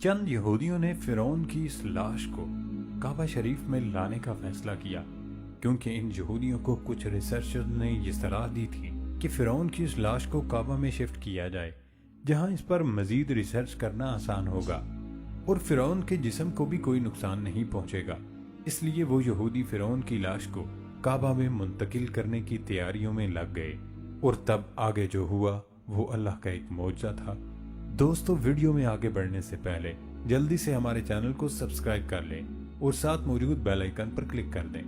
चंद यहूदियों ने फिरौन की इस लाश को काबा शरीफ में लाने का फैसला किया, क्योंकि इन यहूदियों को कुछ रिसर्चर्स ने ये सलाह दी थी कि फिरौन की इस लाश को काबा में शिफ्ट किया जाए, जहां इस पर मजीद रिसर्च करना आसान होगा और फिरौन के जिस्म को भी कोई नुकसान नहीं पहुंचेगा। इसलिए वो यहूदी फिरौन की लाश को काबा में मुंतकिल करने की तैयारियों में लग गए। और तब आगे जो हुआ वो अल्लाह का एक मौजज़ा था। दोस्तों, वीडियो में आगे बढ़ने से पहले जल्दी से हमारे चैनल को सब्सक्राइब कर लें और साथ मौजूद बेल आइकन पर क्लिक कर दें।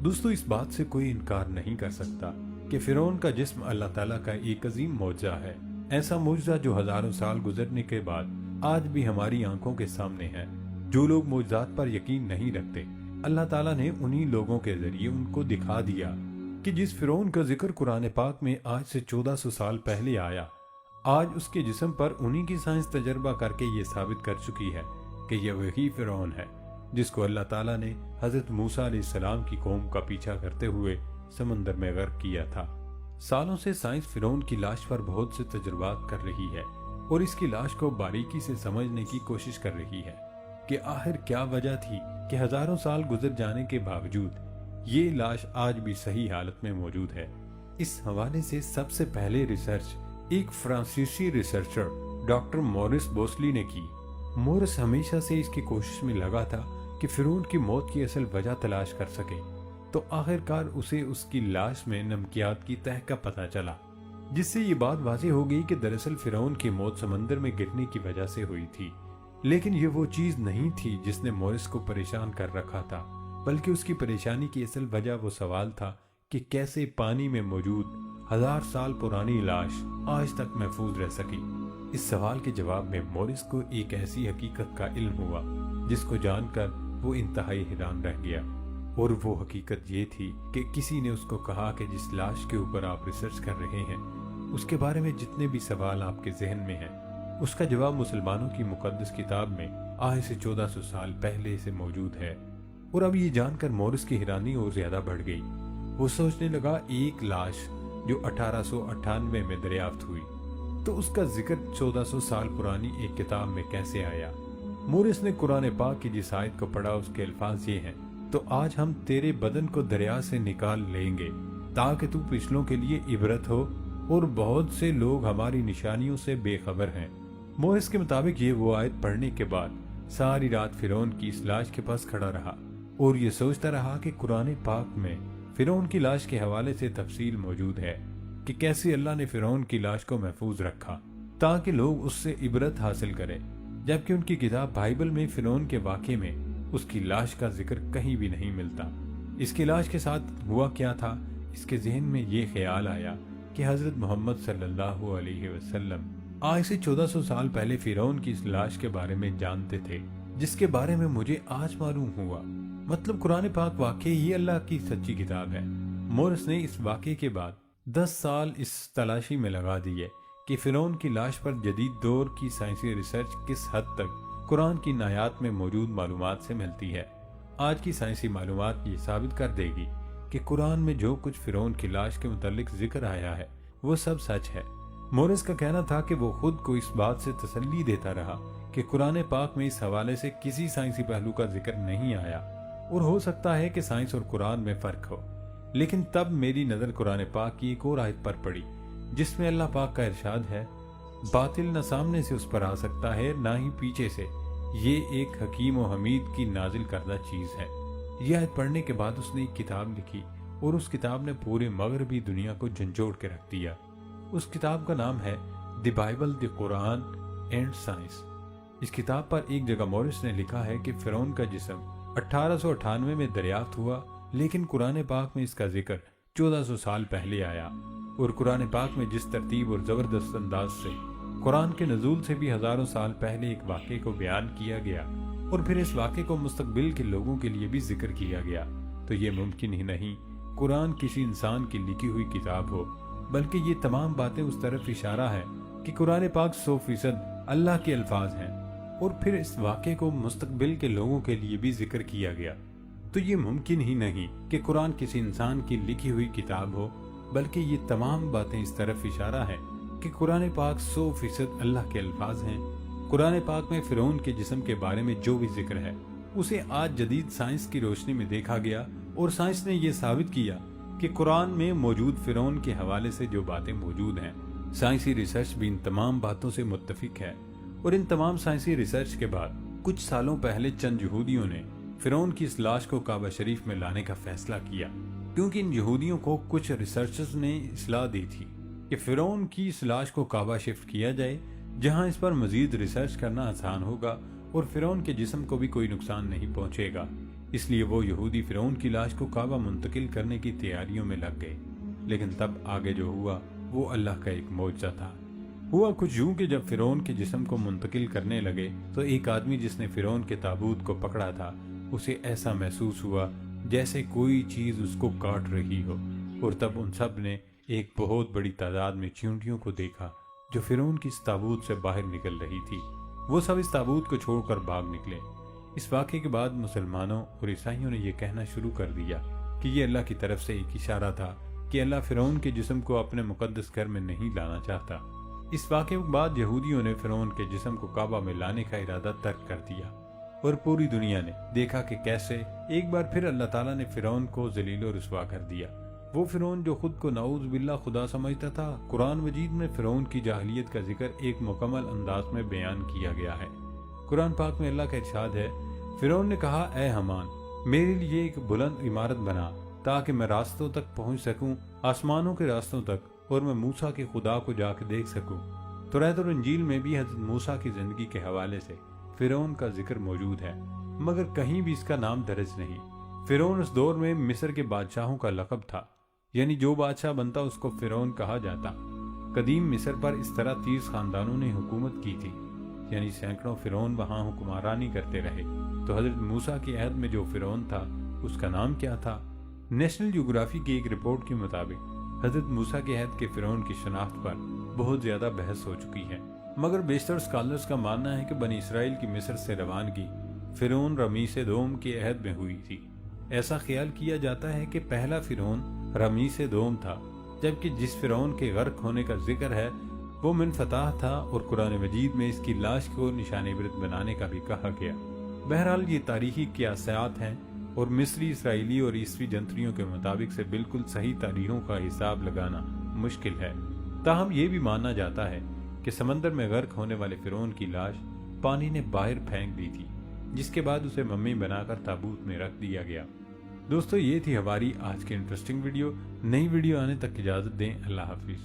दोस्तों, इस बात से कोई इनकार नहीं कर सकता कि फिरौन का जिस्म अल्लाह ताला का एक अजीम मौजज़ा है। ऐसा मौजज़ा जो हजारों साल गुजरने के बाद आज भी हमारी आंखों के सामने है। जो लोग मौजज़ात पर यकीन नहीं रखते, अल्लाह ताला ने उन्हीं लोगों के जरिए उनको दिखा दिया कि जिस फिरौन का जिक्र कुरान पाक में आज से 1400 साल पहले आया, आज उसके जिस्म पर उन्हीं की साइंस तजर्बा करके ये साबित कर चुकी है कि यह वही फिरौन है जिसको अल्लाह ताला ने हजरत मूसा अलैहिस्सलाम की कौम का पीछा करते हुए समंदर में गर्क किया था। सालों से साइंस फिरौन की लाश पर बहुत से तजुर्बात कर रही है और इसकी लाश को बारीकी से समझने की कोशिश कर रही है कि आखिर क्या वजह थी कि हजारों साल गुजर जाने के बावजूद ये लाश आज भी सही हालत में मौजूद है। इस हवाले से सबसे पहले रिसर्च एक फ्रांसीसी रिसर्चर डॉक्टर मॉरिस बोसली ने की। मॉरिस हमेशा से इसकी कोशिश में लगा था कि फिरौन की मौत की असल वजह तलाश कर सके, तो आखिरकार उसे उसकी लाश में नमकियात की तह का पता चला, जिससे ये बात वाज़ेह हो गई कि दरअसल फिरौन की मौत समंदर में गिरने की वजह से हुई थी। लेकिन ये वो चीज नहीं थी जिसने मॉरिस को परेशान कर रखा था, बल्कि उसकी परेशानी की असल वजह वो सवाल था कि कैसे पानी में मौजूद 1000 साल पुरानी लाश आज तक महफूज रह सकी। इस सवाल के जवाब में मॉरिस को एक ऐसी हकीकत का इल्म हुआ जिसको जानकर वो इंतहाई हैरान रह गया। और वो हकीकत ये थी कि किसी ने उसको कहा कि जिस लाश के ऊपर आप रिसर्च कर रहे हैं उसके बारे में जितने भी सवाल आपके जहन में हैं, उसका जवाब मुसलमानों की मुकद्दस किताब में आज से 1400 साल पहले से मौजूद है। और अब ये जानकर मॉरिस की हैरानी और ज्यादा बढ़ गई। वो सोचने लगा, एक लाश जो 1898 में दरियाफ्त हुई, तो उसका जिक्र 1400 साल पुरानी एक किताब में कैसे आया। मॉरिस ने कुरान पाक की जिस आयत को पढ़ा उसके अल्फाज ये हैं, तो आज हम तेरे बदन को दरिया से निकाल लेंगे ताकि तू पिछलों के लिए इबरत हो, और बहुत से लोग हमारी निशानियों से बेखबर हैं। मॉरिस के मुताबिक ये वो आयत पढ़ने के बाद सारी रात फिरौन की इस लाश के पास खड़ा रहा और ये सोचता रहा कि कुरान पाक में फिरौन की लाश के हवाले से तफसील मौजूद है कि कैसे अल्लाह ने फिरौन की लाश को महफूज रखा ताकि लोग उससे इबरत हासिल करें, जबकि उनकी किताब बाइबल में फिरौन के वाक़े में उसकी लाश का जिक्र कहीं भी नहीं मिलता। इसकी लाश के साथ हुआ क्या था, इसके जहन में ये ख्याल आया कि हजरत मोहम्मद सल्लल्लाहु अलैहि वसल्लम आज से 1400 साल पहले फिरौन की इस लाश के बारे में जानते थे, जिसके बारे में मुझे आज मालूम हुआ। मतलब कुरान पाक वाकई ही अल्लाह की सच्ची किताब है। मॉरिस ने इस वाक़े के बाद 10 साल इस तलाशी में लगा दिए कि फिरौन की लाश पर जदीद दौर की साइंसी रिसर्च किस हद तक कुरान की नायात में मौजूद मालूमात से मिलती है। आज की साइंसी मालूमात ये साबित कर देगी कि कुरान में जो कुछ फिरौन की लाश के मुतालिक जिक्र आया है वो सब सच है। मॉरिस का कहना था कि वो खुद को इस बात से तसल्ली देता रहा कि कुरान पाक में इस हवाले से किसी साइंसी पहलू का जिक्र नहीं आया, और हो सकता है कि साइंस और कुरान में फर्क हो। लेकिन तब मेरी नजर कुरान पाक की एक और आयत पर पड़ी जिसमें अल्लाह पाक का इरशाद है, बातिल न सामने से उस पर आ सकता है ना ही पीछे से, ये एक हकीम और हमीद की नाजिल करदा चीज है। यह आयत पढ़ने के बाद उसने एक किताब लिखी और उस किताब ने पूरे मगरबी दुनिया को झंझोड़ के रख दिया। उस किताब का नाम है the Bible, the Quran and science. इस किताब पर एक जगह मॉरिस ने लिखा है कि फिरौन का जिस्म 1898 में दरियाफ्त हुआ, लेकिन कुरान पाक में इसका जिक्र 1400 साल पहले आया। और कुरान पाक में जिस तरतीब और जबरदस्त अंदाज से कुरान के नजूल से भी हजारों साल पहले एक वाक़े को बयान किया गया और फिर इस वाक़े को मुस्तकबिल के लोगों के लिए भी जिक्र किया गया, तो ये मुमकिन ही नहीं कुरान किसी इंसान की लिखी हुई किताब हो, बल्कि ये तमाम बातें उस तरफ इशारा है कि कुरान पाक 100% अल्लाह के अल्फाज हैं। और फिर इस वाक़े को मुस्तकबिल के लोगों के लिए भी जिक्र किया गया, तो ये मुमकिन ही नहीं कि कुरान किसी इंसान की लिखी हुई किताब हो, बल्कि ये तमाम बातें इस तरफ इशारा है कि कुरान पाक 100% अल्लाह के अल्फाज हैं। قرآن پاک میں فرعون کے جسم کے بارے میں جو بھی ذکر ہے اسے آج جدید سائنس کی روشنی میں دیکھا گیا، اور سائنس نے یہ ثابت کیا کہ قرآن میں موجود فرعون کے حوالے سے جو باتیں موجود ہیں، سائنسی ریسرچ بھی ان تمام باتوں سے متفق ہے۔ اور ان تمام سائنسی ریسرچ کے بعد کچھ سالوں پہلے چند یہودیوں نے فرعون کی اس لاش کو کعبہ شریف میں لانے کا فیصلہ کیا، کیونکہ ان یہودیوں کو کچھ ریسرچرز نے اصلاح دی تھی کہ فرعون کی اس لاش کو کعبہ شفٹ کیا جائے، جہاں اس پر مزید ریسرچ کرنا آسان ہوگا اور فرعون کے جسم کو بھی کوئی نقصان نہیں پہنچے گا۔ اس لیے وہ یہودی فرعون کی لاش کو کعبہ منتقل کرنے کی تیاریوں میں لگ گئے۔ لیکن تب آگے جو ہوا وہ اللہ کا ایک معجزہ تھا۔ ہوا کچھ یوں کہ جب فرعون کے جسم کو منتقل کرنے لگے تو ایک آدمی جس نے فرعون کے تابوت کو پکڑا تھا، اسے ایسا محسوس ہوا جیسے کوئی چیز اس کو کاٹ رہی ہو، اور تب ان سب نے ایک بہت بڑی تعداد میں چیونٹیوں کو دیکھا جو فرعون کی اس تابوت سے باہر نکل رہی تھی۔ وہ سب اس تابوت کو چھوڑ کر بھاگ نکلے۔ اس واقعے کے بعد مسلمانوں اور عیسائیوں نے یہ کہنا شروع کر دیا کہ یہ اللہ کی طرف سے ایک اشارہ تھا کہ اللہ فرعون کے جسم کو اپنے مقدس گھر میں نہیں لانا چاہتا۔ اس واقعے کے بعد یہودیوں نے فرعون کے جسم کو کعبہ میں لانے کا ارادہ ترک کر دیا، اور پوری دنیا نے دیکھا کہ کیسے ایک بار پھر اللہ تعالیٰ نے فرعون کو ذلیل و رسوا کر دیا۔ وہ فرعون جو خود کو نعوذ باللہ خدا سمجھتا تھا، قرآن مجید میں فرعون کی جاہلیت کا ذکر ایک مکمل انداز میں بیان کیا گیا ہے۔ قرآن پاک میں اللہ کا ارشاد ہے، فرعون نے کہا، اے حمان، میرے لیے ایک بلند عمارت بنا تاکہ میں راستوں تک پہنچ سکوں، آسمانوں کے راستوں تک، اور میں موسیٰ کے خدا کو جا کے دیکھ سکوں۔ توریت اور انجیل میں بھی حضرت موسیٰ کی زندگی کے حوالے سے فرعون کا ذکر موجود ہے، مگر کہیں بھی اس کا نام درج نہیں۔ فرعون اس دور میں مصر کے بادشاہوں کا لقب تھا، یعنی جو بادشاہ بنتا اس کو فرعون کہا جاتا۔ قدیم مصر پر اس طرح 30 خاندانوں نے حکومت کی تھی، یعنی سینکڑوں فرعون وہاں حکمرانی کرتے رہے۔ تو حضرت موسیٰ کی عہد میں جو فرعون تھا اس کا نام کیا تھا؟ نیشنل جیوگرافی کی ایک رپورٹ کے مطابق حضرت موسیٰ کے عہد کے فرعون کی شناخت پر بہت زیادہ بحث ہو چکی ہے، مگر بیشتر اسکالرز کا ماننا ہے کہ بنی اسرائیل کی مصر سے روانگی فرعون رمیس دوم کے عہد میں ہوئی تھی۔ ایسا خیال کیا جاتا ہے کہ پہلا فرعون رمیس دوم تھا، جبکہ جس فرعون کے غرق ہونے کا ذکر ہے وہ منفتح تھا، اور قرآن مجید میں اس کی لاش کو نشان عبرت بنانے کا بھی کہا گیا۔ بہرحال یہ تاریخی قیاسات ہیں، اور مصری، اسرائیلی اور عیسوی جنتریوں کے مطابق سے بالکل صحیح تاریخوں کا حساب لگانا مشکل ہے۔ تاہم یہ بھی مانا جاتا ہے کہ سمندر میں غرق ہونے والے فرعون کی لاش پانی نے باہر پھینک دی تھی، جس کے بعد اسے ممی بنا کر تابوت میں رکھ دیا گیا۔ دوستو، یہ تھی ہماری آج کی انٹرسٹنگ ویڈیو۔ نئی ویڈیو آنے تک اجازت دیں۔ اللہ حافظ۔